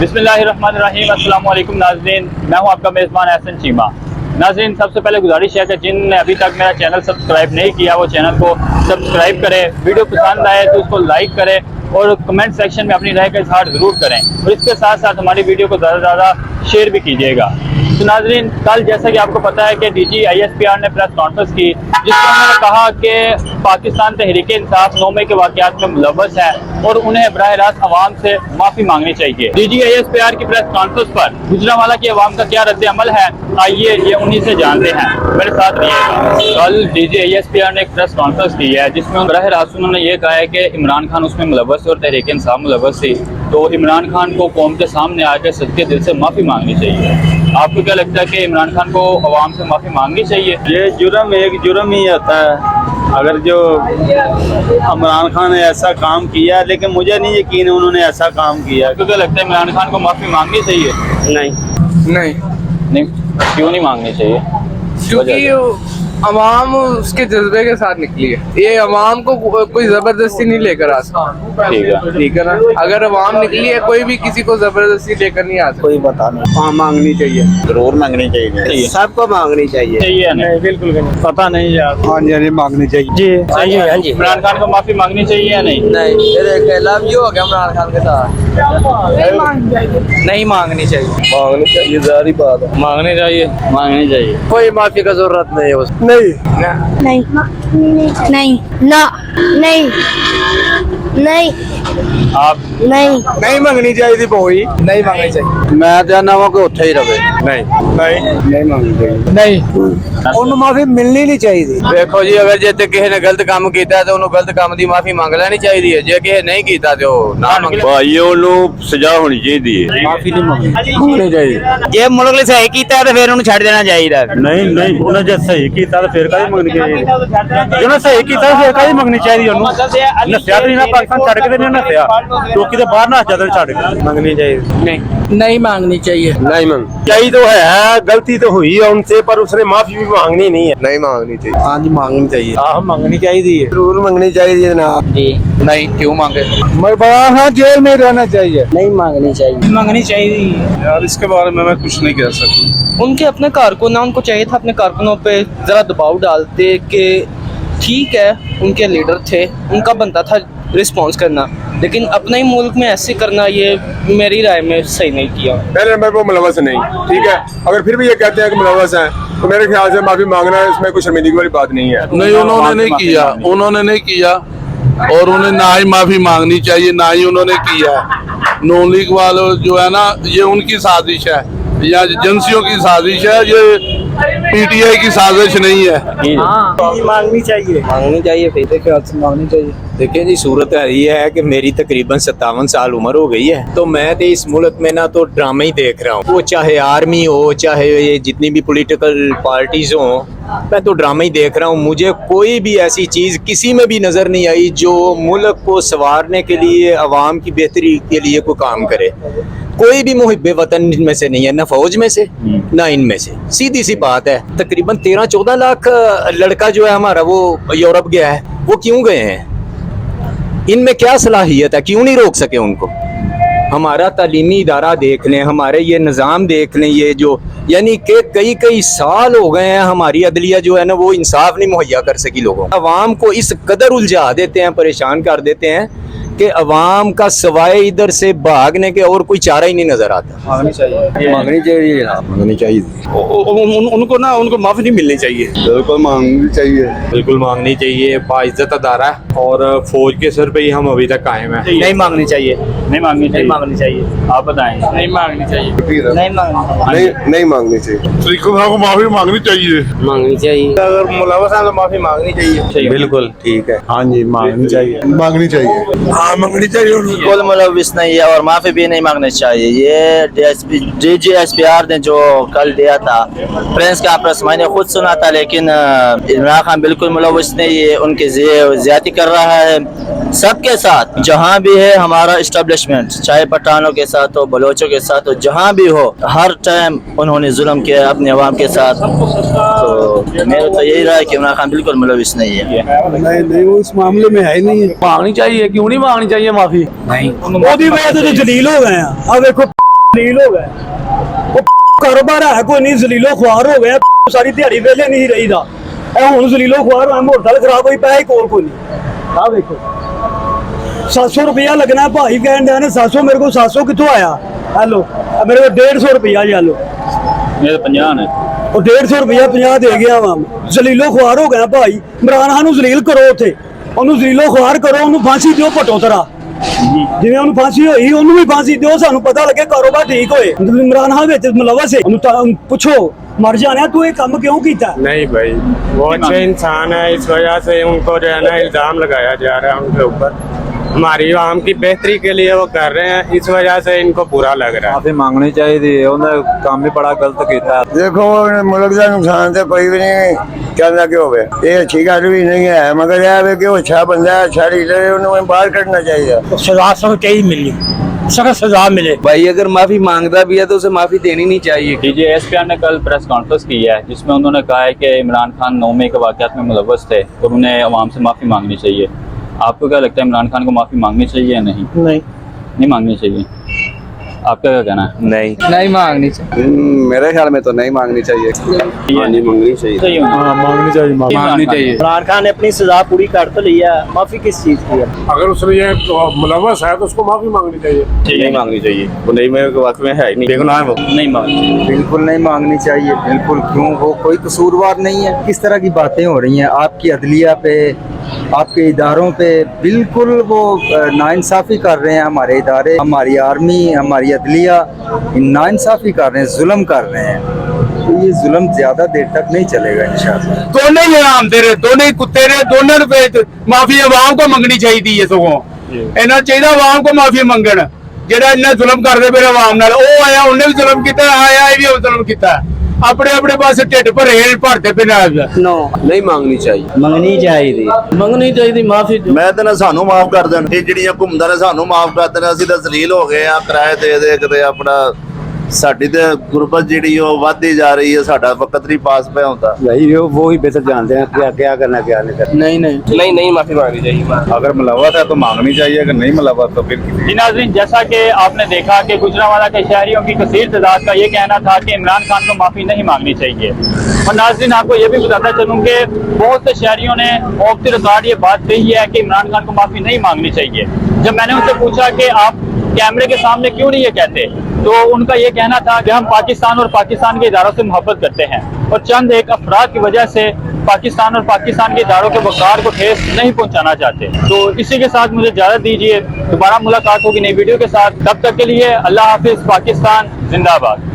बिस्मिल्लाहिर्रहमानिर्रहीम। अस्सलाम वालेकुम नाज़रीन, मैं हूं आपका मेज़बान एहसन चीमा। नाज़रीन, सबसे पहले गुजारिश है कि जिनने अभी तक मेरा चैनल सब्सक्राइब नहीं किया वो चैनल को सब्सक्राइब करें, वीडियो पसंद आए तो उसको लाइक करें और कमेंट सेक्शन में अपनी राय का इजहार ज़रूर करें और इसके साथ साथ हमारी वीडियो को ज़्यादा से ज़्यादा शेयर भी कीजिएगा। तो नाज़रीन, कल जैसा कि आपको पता है कि DG ISPR ने प्रेस कॉन्फ्रेंस की जिसमें उन्होंने कहा कि पाकिस्तान तहरीक-ए-इंसाफ 9 मई के वाक़यात में मुलव्वस है और उन्हें बराह रास्त अवाम से माफ़ी मांगनी चाहिए। DG ISPR की प्रेस कॉन्फ्रेंस पर गुजरांवाला की अवाम का क्या रद्द अमल है, आइए ये उन्हीं से जानते हैं, मेरे साथ रहिएगा। कल DG ISPR ने एक प्रेस कॉन्फ्रेंस की है जिसमें बराह रास्त उन्होंने ये कहा है कि इमरान खान उसमें मुलव्वस और तहरीक-ए-इंसाफ मुलव्वस थी, तो इमरान खान को कौम के सामने आकर सच्चे दिल से माफ़ी मांगनी चाहिए। आपको क्या लगता है कि इमरान खान को अवाम से माफ़ी मांगनी चाहिए? ये जुर्म एक जुर्म ही होता है। अगर जो इमरान खान ने ऐसा काम किया, लेकिन मुझे नहीं यकीन है उन्होंने ऐसा काम किया। आपको क्या लगता है इमरान खान को माफ़ी मांगनी चाहिए? नहीं, क्यों नहीं मांगनी चाहिए? क्योंकि अवाम उसके जज्बे के साथ निकली है। ये अवाम को कोई जबरदस्ती नहीं लेकर आ सकता। ठीक है ना। अगर अवाम निकली है, कोई भी किसी को जबरदस्ती लेकर नहीं आ सकता। कोई बता नहीं। हाँ, मांगनी चाहिए, जरूर मांगनी चाहिए, सबको मांगनी चाहिए। नहीं, बिल्कुल नहीं, पता नहीं यार। हाँ जी, मांगनी चाहिए जी। हाँ जी। इमरान खान को माफ़ी मांगनी चाहिए या नहीं? नहीं, लव यू हो गया इमरान खान के साथ। नहीं मांगनी चाहिए। मांगनी चाहिए, जारी बात है। मांगनी चाहिए। कोई माफी का जरूरत नहीं है उसको। नहीं आप नहीं मांगनी चाहिए भाई, नहीं मांगनी चाहिए। मैं चाहना वा कि उत्थे ही रहे। नहीं मांगनी चाहिए। नहीं, उन्हें माफी मिलनी नहीं चाहिए। देखो जी, अगर जे किसी ने गलत काम किया तो उन्होंने गलत काम की माफी मांग लेनी चाहिए। जे किसी नहीं किया तो ना मांगे। भाइयों लोग सजा होनी चाहिए, माफी नहीं मांगनी चाहिए। जे मुल्क ने सही किया तो फिर उन्हें छड़ देना चाहिए। नहीं उन्हें जो सही किया तो फिर कहीं मंगनी चाहिए। जो सही किया फिर कहीं मंगनी चाहिए। नसिया तो नहीं, पाकिस्तान छड़ के नहीं नसिया, टोकी तो बाहर ना जाते छड़ के मंगनी चाहिए। नहीं मांगनी चाहिए। नहीं मांग चाहिए तो है, गलती तो हुई है उनसे, पर उसने माफी भी मांगनी नहीं है। नहीं मांगनी चाहिए। हाँ जी, मांगनी चाहिए। हाँ, मांगनी चाहिए, जरूर मांगनी चाहिए जनाब जी। नहीं, क्यों मांगे? हाँ, जेल में रहना चाहिए। नहीं मांगनी चाहिए। यार, इसके बारे में मैं कुछ नहीं कह सकता। उनके अपने कारकुन, उनको चाहिए था अपने कारकुनों पे जरा दबाव डालते कि ठीक है, उनके लीडर थे, उनका बनता था रिस्पॉन्स करना, लेकिन अपने ही मुल्क में ऐसे करना ये मेरी राय में सही नहीं किया। पहले नंबर पर मुलव्वस नहीं, ठीक है। अगर फिर भी ये कहते हैं कि मुलव्वस है तो मेरे ख्याल से माफी मांगना इसमें कुछ शर्मिंदगी वाली बात नहीं है। नहीं, उन्होंने नहीं किया और उन्हें ना ही माफी मांगनी चाहिए, ना ही उन्होंने किया। नून लीग वालों जो है ना, ये उनकी साजिश है या एजेंसियों की साजिश है, ये PTI की साजिश नहीं है। मांगनी चाहिए फिर ख्याल से मांगनी चाहिए। देखिए जी, सूरत ये है कि मेरी तकरीबन 57 साल उम्र हो गई है, तो मैं तो इस मुल्क में ना तो ड्रामे ही देख रहा हूँ। वो चाहे आर्मी हो, चाहे ये जितनी भी पॉलिटिकल पार्टीज हो, मैं तो ड्रामे ही देख रहा हूँ। मुझे कोई भी ऐसी चीज़ किसी में भी नज़र नहीं आई जो मुल्क को संवारने के लिए, अवाम की बेहतरी के लिए कोई काम करे। कोई भी मुहिब्बे वतन इनमें से नहीं है, ना फौज में से ना इनमें से। सीधी सी बात है। तकरीबन 13-14 लाख लड़का जो है हमारा वो यूरोप गया है। वो क्यों गए हैं? इनमें क्या सलाहियत है? क्यों नहीं रोक सके उनको? हमारा तालीमी इदारा देख लें, हमारे ये निज़ाम देख लें, ये जो यानी कि कई साल हो गए हैं हमारी अदलिया जो है ना वो इंसाफ नहीं मुहैया कर सकी लोगों को। अवाम को इस कदर उलझा देते हैं, परेशान कर देते हैं कि अवाम का सवाए इधर से भागने के और कोई चारा ही नहीं नजर आता। मांगनी चाहिए। उनको माफी नहीं मिलनी चाहिए। बिल्कुल मांगनी चाहिए। बाइज्जत अदारा है और फौज के सर पे ही हम अभी तक कायम है। नहीं मांगनी चाहिए। आप बताएं। नहीं मांगनी चाहिए। नहीं मांगनी चाहिए। तरीकों को माफी मांगनी चाहिए। अगर मुलव्वस है तो माफी मांगनी चाहिए। बिल्कुल ठीक है। हाँ जी, मांगनी चाहिए। हाँ, मांगनी चाहिए। बिल्कुल मुलव्वस नहीं है और माफी भी नहीं मांगनी चाहिए। ये DG ISPR ने जो कल दिया था प्रेस कॉन्फ्रेंस, मैंने खुद सुना था, लेकिन इमरान खान बिल्कुल मुलव्वस नहीं है। उनकी ज्यादती कर रहा है सबके साथ, जहाँ भी है हमारा इस्टेब्लिशमेंट, चाहे पठानों के साथ हो, बलोचों के साथ हो, जहाँ भी हो, हर टाइम उन्होंने जुल्म किया अपने अवाम के साथ। तो मेरा तो यही रहा है कि इमरान खान बिल्कुल मुलव्वस नहीं है। नहीं, वो इस मामले में है ही नहीं। मांगनी चाहिए। क्यों नहीं मांगनी चाहिए माफी? नहीं, मोदी वजह से तो जलील हो गए हैं। अब देखो जलील हो गए वो कारोबार है कोई नहीं जलीलो खुआर हो गया सारी दिहाड़ी वेले नहीं रही दा हूँ जलीलो खुआर होया मोटरसाइकिल खराब होई पैसे कोल कोई नहीं आ देखो 700 रुपया लगना भाई कहन दिया ने 700 मेरे को 700 कितों आया हेलो मेरे को 150 रुपया जी हेलो ये तो 50 है और 150 रुपया 50 दे गया वा जलीलो खुआर हो गया भाई इमरान खान जलील करो उथे ਉਹਨੂੰ ਜ਼ਲੀਲੋ ਖੁਆਰ ਕਰੋ ਉਹਨੂੰ ਫਾਂਸੀ ਦਿਓ ਭਟੋ ਤਰ੍ਹਾਂ ਜਿਵੇਂ ਉਹਨੂੰ ਫਾਂਸੀ ਹੋਈ ਉਹਨੂੰ ਵੀ ਫਾਂਸੀ ਦਿਓ ਸਾਨੂੰ ਪਤਾ ਲੱਗੇ ਕਾਰੋਬਾਰ ਠੀਕ ਹੋਏ ਇਮਰਾਨ ਖਾਨ ਵਿੱਚ ਮੁਲਵਸ ਹੈ ਉਹਨੂੰ ਤਾਂ ਪੁੱਛੋ मर जाना तू ये काम क्यों किया नहीं भाई वो अच्छे इंसान है इस वजह से उनको जो है ना इल्जाम लगाया जा रहा है उनके ऊपर हमारी आवाम की बेहतरी के लिए वो कर रहे हैं इस वजह से इनको बुरा लग रहा है माफी मांगनी चाहिए उन्हें काम भी बड़ा गलत किया देखो मुल्क का नुकसान तो कोई भी नहीं कहना कि होवे ये अच्छी गल भी नहीं है मगर यह है कि वो अच्छा बंदा है अच्छा लीडर है उन्हें बाहर करना चाहिए सजा सब चाहिए मिली सख्त सजा मिले भाई अगर माफी मांगता भी है तो उसे माफी देनी नहीं चाहिए DGSPR ने कल प्रेस कॉन्फ्रेंस की है जिसमें उन्होंने कहा है कि इमरान खान 9 मई के वाक़यात में मुलव्वस थे और उन्हें अवाम से माफ़ी मांगनी चाहिए। आपको क्या लगता है इमरान खान को माफ़ी मांगनी चाहिए या नहीं मांगनी चाहिए? आपका क्या कहना है? नहीं मांगनी चाहिए मेरे ख्याल में तो नहीं मांगनी चाहिए मांगनी चाहिए मांगनी चाहिए इमरान खान ने अपनी सजा पूरी कर तो लिया माफी किस चीज की है अगर उसने ये मुलव्वस है तो उसको माफी मांगनी चाहिए नहीं मांगनी चाहिए वो नहीं मेरे वाक़ में है ही नहीं बेगुनाह है वो नहीं मांगनी बिल्कुल नहीं मांगनी चाहिए बिल्कुल क्यों वो कोई कसूरवार नहीं है किस तरह की बातें हो रही हैं आपकी अदलिया पे आपके इदारों पे बिल्कुल वो नाइंसाफ़ी कर रहे हैं हमारे इदारे हमारी आर्मी हमारी अदलिया नाइंसाफ़ी कर रहे हैं जुल्म कर रहे हैं तो ये जुल्म ज्यादा देर तक नहीं चलेगा इंशाअल्लाह। दोनों ही हराम दे रहे दोनों ही कुत्ते रहे दोनों ने माफी अवाम को मंगनी चाहिए है सगों इन्हें चाहिए अवाम को माफी मंगन जेड़ा इन्हें जुल्म करते पे अवाम नाल ओ आया उन्हें भी जुल्म किया आया ये भी जुल्म किया अपने अपने पास ढिड भरे भरते पे नो नहीं मांगनी चाहिए मंगनी चाहिए माफी मैं तो ना सानू माफ कर देन ये ਜਿਹੜੀਆਂ ਘੁੰਮਦਾ ਨੇ ਸਾਨੂੰ ਮਾਫ ਕਰ ਦੇਣ ਅਸੀਂ ਤਾਂ ਜ਼ਲੀਲ ਹੋ ਗਏ ਆ ਕਿਰਾਏ ਦੇ ਦੇ ਕਿਤੇ ਆਪਣਾ ਸਾਡੀ ਤੇ ਗੁਰਬਤ ਜਿਹੜੀ ਉਹ ਵੱਧਦੀ ਜਾ ਰਹੀ ਹੈ ਸਾਡਾ ਵਕਤ ਨਹੀਂ ਪਾਸ ਪਿਆ ਹੁੰਦਾ भाई वो ही बेहतर जानते हैं क्या क्या करना क्या नहीं करना नहीं माफी मांगनी चाहिए अगर मुलव्वस है तो मांगनी चाहिए अगर नहीं मुलव्वस तो फिर जी नाज़रीन जैसा कि आपने देखा कि गुजरांवाला के शहरियों की कसीर तादाद का ये कहना था कि इमरान खान को माफ़ी नहीं मांगनी चाहिए और नाज़रीन आपको ये भी बताता चलूँ कि बहुत से शहरियों ने ऑफ द रिकॉर्ड ये बात कही है कि इमरान खान को माफ़ी नहीं मांगनी चाहिए। जब मैंने उनसे पूछा कि आप कैमरे के सामने क्यों नहीं ये कहते तो उनका ये कहना था कि हम पाकिस्तान और पाकिस्तान के इदारों से मोहब्बत करते हैं और चंद एक अफराद की वजह से पाकिस्तान और पाकिस्तान के इदारों के वक़ार को ठेस नहीं पहुंचाना चाहते। तो इसी के साथ मुझे इजाज़त दीजिए दोबारा मुलाकात होगी नई वीडियो के साथ तब तक के लिए अल्लाह हाफिज़ पाकिस्तान जिंदाबाद।